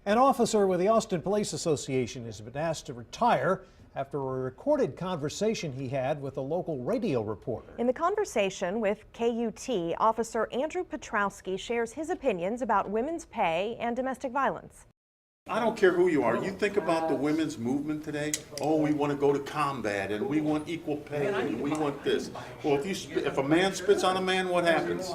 An officer with the Austin Police Association has been asked to retire after a recorded conversation he had with a local radio reporter. In the conversation with KUT, Officer Andrew Petrowski shares his opinions about women's pay and domestic violence. I don't care who you are. You think about the women's movement today. Oh, we want to go to combat and we want equal pay and we want this. Well, if a man spits on a man, what happens?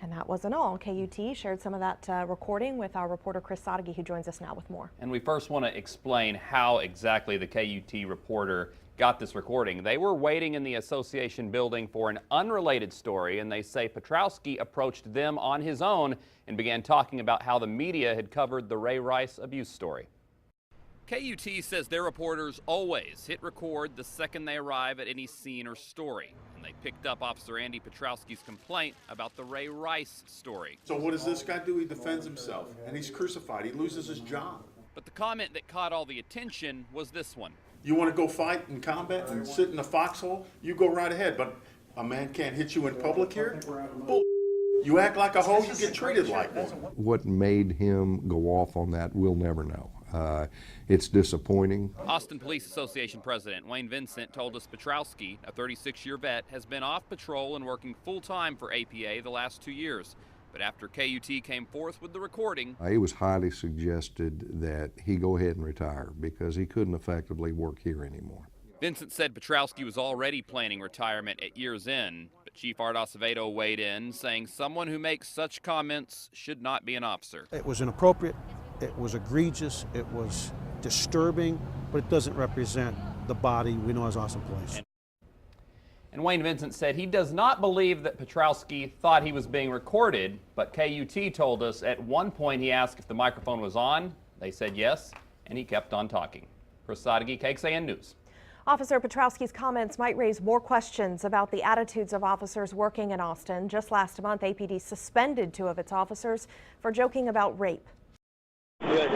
And that wasn't all. KUT shared some of that recording with our reporter Chris Sadeghi, who joins us now with more. And we first want to explain how exactly the KUT reporter got this recording. They were waiting in the association building for an unrelated story, and they say Petrowski approached them on his own and began talking about how the media had covered the Ray Rice abuse story. KUT says their reporters always hit record the second they arrive at any scene or story. And they picked up Officer Andy Petrowski's complaint about the Ray Rice story. So what does this guy do? He defends himself, and he's crucified. He loses his job. But the comment that caught all the attention was this one. You want to go fight in combat and sit in a foxhole? You go right ahead, but a man can't hit you in public here? Bull. You act like a hoe, you get treated like one. What made him go off on that, we'll never know. It's disappointing. Austin Police Association President Wayne Vincent told us Petrowski, a 36-year vet, has been off patrol and working full-time for APA the last 2 years. But after KUT came forth with the recording, It was highly suggested that he go ahead and retire because he couldn't effectively work here anymore. Vincent said Petrowski was already planning retirement at year's end. But Chief Art Acevedo weighed in, saying someone who makes such comments should not be an officer. It was inappropriate, it was egregious, it was disturbing, but it doesn't represent the body we know as Austin Police. And Wayne Vincent said he does not believe that Petrowski thought he was being recorded, but KUT told us at one point he asked if the microphone was on. They said yes, and he kept on talking. Chris Sadeghi, KXAN News. Officer Petrowski's comments might raise more questions about the attitudes of officers working in Austin. Just last month, APD suspended 2 of its officers for joking about rape. Go ahead,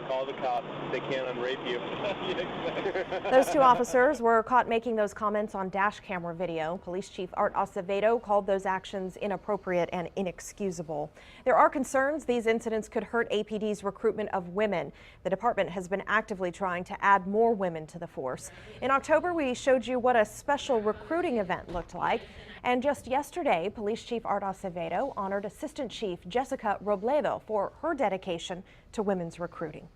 call the cops. They can't unrape you. Those 2 officers were caught making those comments on dash camera video. Police Chief Art Acevedo called those actions inappropriate and inexcusable. There are concerns these incidents could hurt APD's recruitment of women. The department has been actively trying to add more women to the force. In October, we showed you what a special recruiting event looked like. And just yesterday, Police Chief Art Acevedo honored Assistant Chief Jessica Robledo for her dedication to women's recruiting.